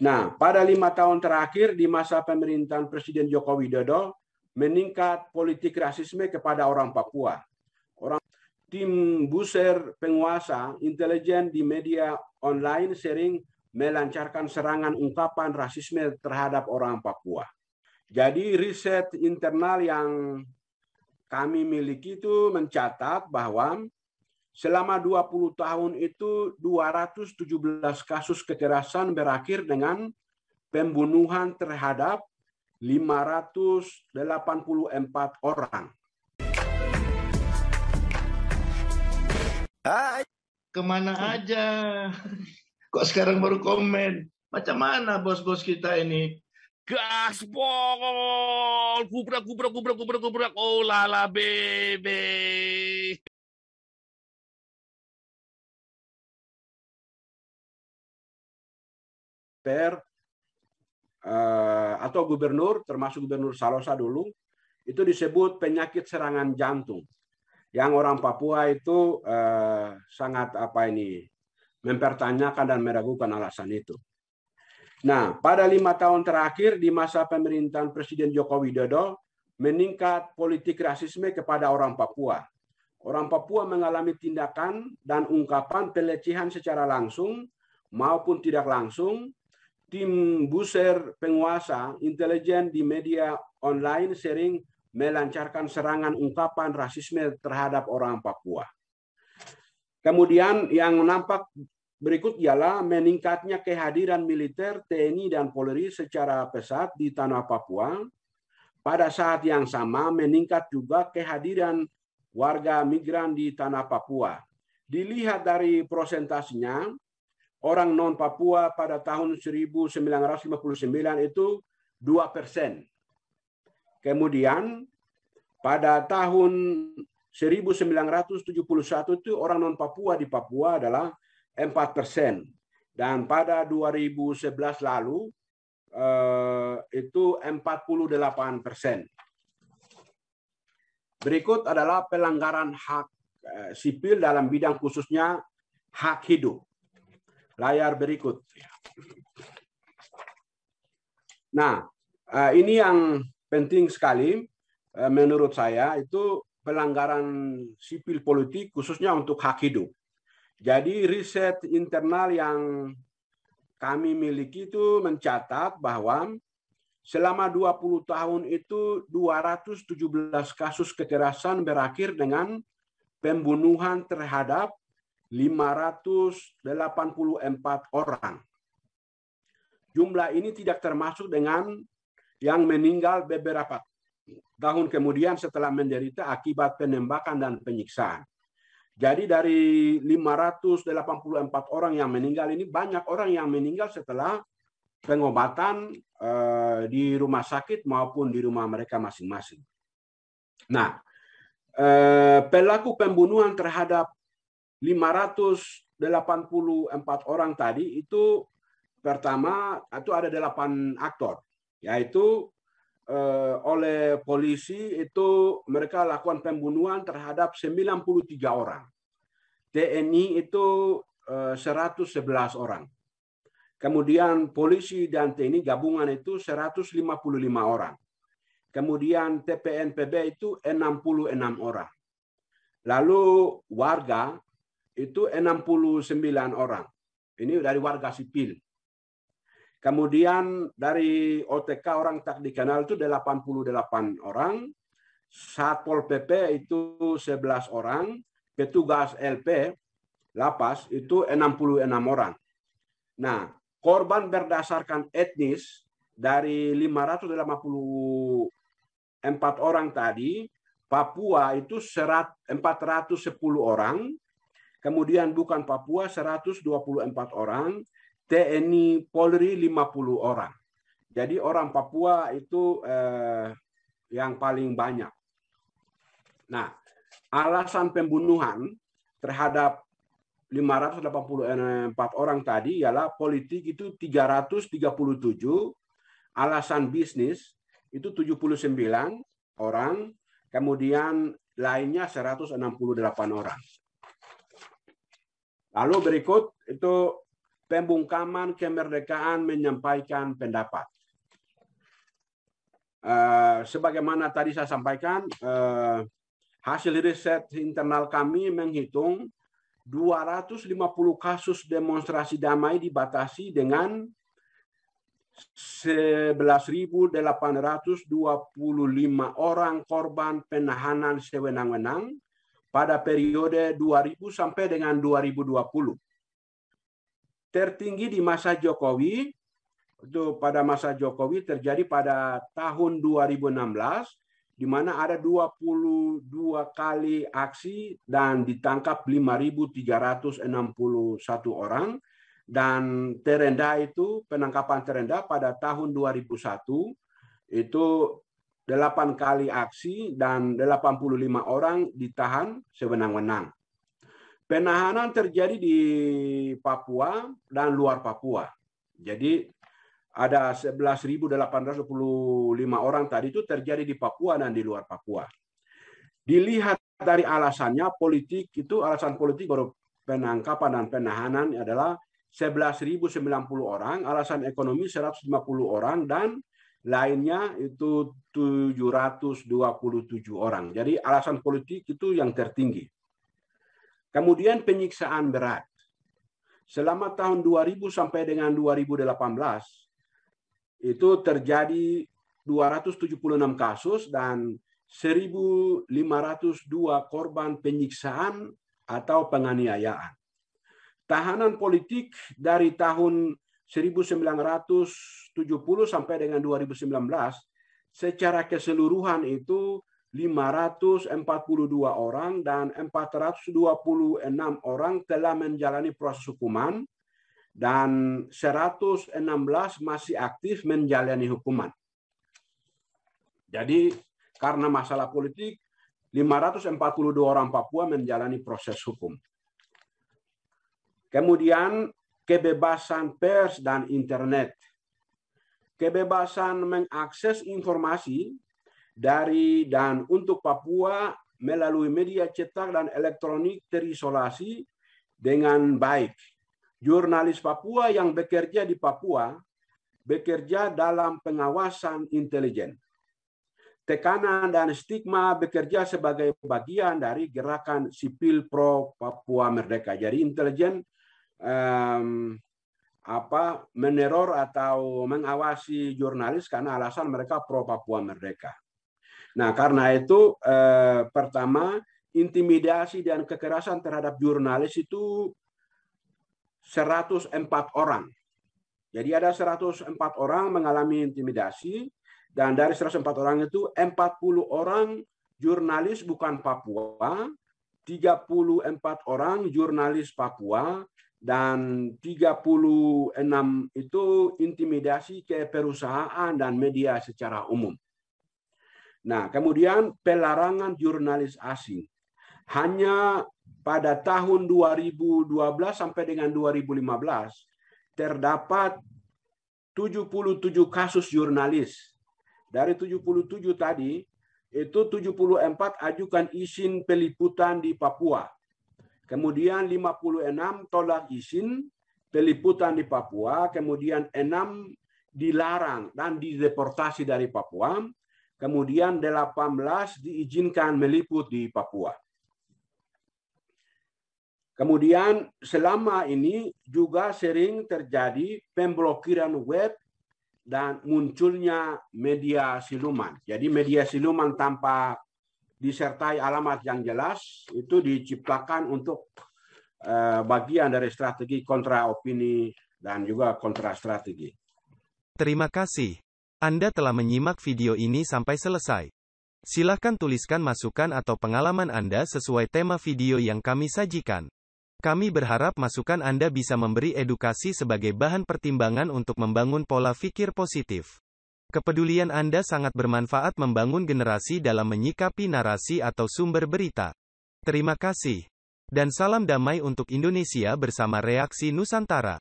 Nah, pada 5 tahun terakhir di masa pemerintahan Presiden Joko Widodo, meningkat politik rasisme kepada orang Papua. Tim buser penguasa intelijen di media online sering melancarkan serangan ungkapan rasisme terhadap orang Papua. Jadi riset internal yang kami miliki itu mencatat bahwa selama 20 tahun itu 217 kasus kekerasan berakhir dengan pembunuhan terhadap 584 orang. Hai, kemana aja? Kok sekarang baru komen? Macam mana bos-bos kita ini? Gaspol, gubrak, oh lala bebe. Atau gubernur, termasuk gubernur Salosa dulu, itu disebut penyakit serangan jantung. Yang orang Papua itu sangat mempertanyakan dan meragukan alasan itu. Nah, pada 5 tahun terakhir di masa pemerintahan Presiden Joko Widodo, meningkat politik rasisme kepada orang Papua. Orang Papua mengalami tindakan dan ungkapan pelecehan secara langsung maupun tidak langsung. Tim buser penguasa intelijen di media online sering melancarkan serangan ungkapan rasisme terhadap orang Papua. Kemudian yang nampak berikut ialah meningkatnya kehadiran militer, TNI, dan Polri secara pesat di tanah Papua. Pada saat yang sama meningkat juga kehadiran warga migran di tanah Papua. Dilihat dari prosentasinya, orang non-Papua pada tahun 1959 itu 2%. Kemudian pada tahun 1971 itu orang non-Papua di Papua adalah 4%. Dan pada 2011 lalu itu 48%. Berikut adalah pelanggaran hak sipil dalam bidang khususnya hak hidup. Layar berikut. Nah, ini yang penting sekali menurut saya, itu pelanggaran sipil politik khususnya untuk hak hidup. Jadi riset internal yang kami miliki itu mencatat bahwa selama 20 tahun itu 217 kasus kekerasan berakhir dengan pembunuhan terhadap 584 orang. Jumlah ini tidak termasuk dengan yang meninggal beberapa tahun kemudian setelah menderita akibat penembakan dan penyiksaan. Jadi dari 584 orang yang meninggal ini, banyak orang yang meninggal setelah pengobatan di rumah sakit maupun di rumah mereka masing-masing. Nah, pelaku pembunuhan terhadap 584 orang tadi itu pertama itu ada 8 aktor, yaitu oleh polisi itu mereka lakukan pembunuhan terhadap 93 orang. TNI itu 111 orang. Kemudian polisi dan TNI gabungan itu 155 orang. Kemudian TPNPB itu 66 orang. Lalu warga itu 69 orang. Ini dari warga sipil. Kemudian dari OTK orang tak dikenal itu 88 orang. Satpol PP itu 11 orang. Petugas LP, lapas itu 66 orang. Nah, korban berdasarkan etnis dari 584 orang tadi, Papua itu 410 orang. Kemudian bukan Papua 124 orang. TNI Polri 50 orang. Jadi orang Papua itu yang paling banyak. Nah, alasan pembunuhan terhadap 584 orang tadi ialah politik itu 337, alasan bisnis itu 79 orang, kemudian lainnya 168 orang. Lalu berikut itu pembungkaman kemerdekaan menyampaikan pendapat. Sebagaimana tadi saya sampaikan, hasil riset internal kami menghitung 250 kasus demonstrasi damai dibatasi dengan 11.825 orang korban penahanan sewenang-wenang pada periode 2000 sampai dengan 2020. Tertinggi di masa Jokowi, itu pada masa Jokowi terjadi pada tahun 2016, di mana ada 22 kali aksi dan ditangkap 5.361 orang. Dan terendah itu, penangkapan terendah pada tahun 2001, itu 8 kali aksi dan 85 orang ditahan sewenang-wenang. Penahanan terjadi di Papua dan luar Papua. Jadi ada 11.825 orang tadi itu terjadi di Papua dan di luar Papua. Dilihat dari alasannya, politik itu, alasan politik baru penangkapan dan penahanan adalah 11.090 orang, alasan ekonomi 150 orang, dan lainnya itu 727 orang. Jadi alasan politik itu yang tertinggi. Kemudian penyiksaan berat. Selama tahun 2000 sampai dengan 2018, itu terjadi 276 kasus dan 1.502 korban penyiksaan atau penganiayaan. Tahanan politik dari tahun 1970 sampai dengan 2019 secara keseluruhan itu 542 orang dan 426 orang telah menjalani proses hukuman dan 116 masih aktif menjalani hukuman. Jadi karena masalah politik 542 orang Papua menjalani proses hukum. Kemudian kebebasan pers dan internet. Kebebasan mengakses informasi dari dan untuk Papua melalui media cetak dan elektronik terisolasi dengan baik. Jurnalis Papua yang bekerja di Papua bekerja dalam pengawasan intelijen. Tekanan dan stigma bekerja sebagai bagian dari gerakan sipil pro Papua Merdeka. Jadi intelijen meneror atau mengawasi jurnalis karena alasan mereka pro Papua Merdeka. Nah, karena itu pertama intimidasi dan kekerasan terhadap jurnalis itu 104 orang. Jadi ada 104 orang mengalami intimidasi dan dari 104 orang itu 40 orang jurnalis bukan Papua, 34 orang jurnalis Papua, dan 36 itu intimidasi ke perusahaan dan media secara umum. Nah, kemudian pelarangan jurnalis asing. Hanya pada tahun 2012 sampai dengan 2015 terdapat 77 kasus jurnalis. Dari 77 tadi, itu 74 ajukan izin peliputan di Papua. Kemudian 56 tolak izin peliputan di Papua, kemudian 6 dilarang dan dideportasi dari Papua, kemudian 18 diizinkan meliput di Papua. Kemudian selama ini juga sering terjadi pemblokiran web dan munculnya media siluman. Jadi media siluman tanpa disertai alamat yang jelas itu diciptakan untuk bagian dari strategi kontra opini dan juga kontra strategi. Terima kasih. Anda telah menyimak video ini sampai selesai. Silakan tuliskan masukan atau pengalaman Anda sesuai tema video yang kami sajikan. Kami berharap masukan Anda bisa memberi edukasi sebagai bahan pertimbangan untuk membangun pola pikir positif. Kepedulian Anda sangat bermanfaat membangun generasi dalam menyikapi narasi atau sumber berita. Terima kasih. Dan salam damai untuk Indonesia bersama Reaksi Nusantara.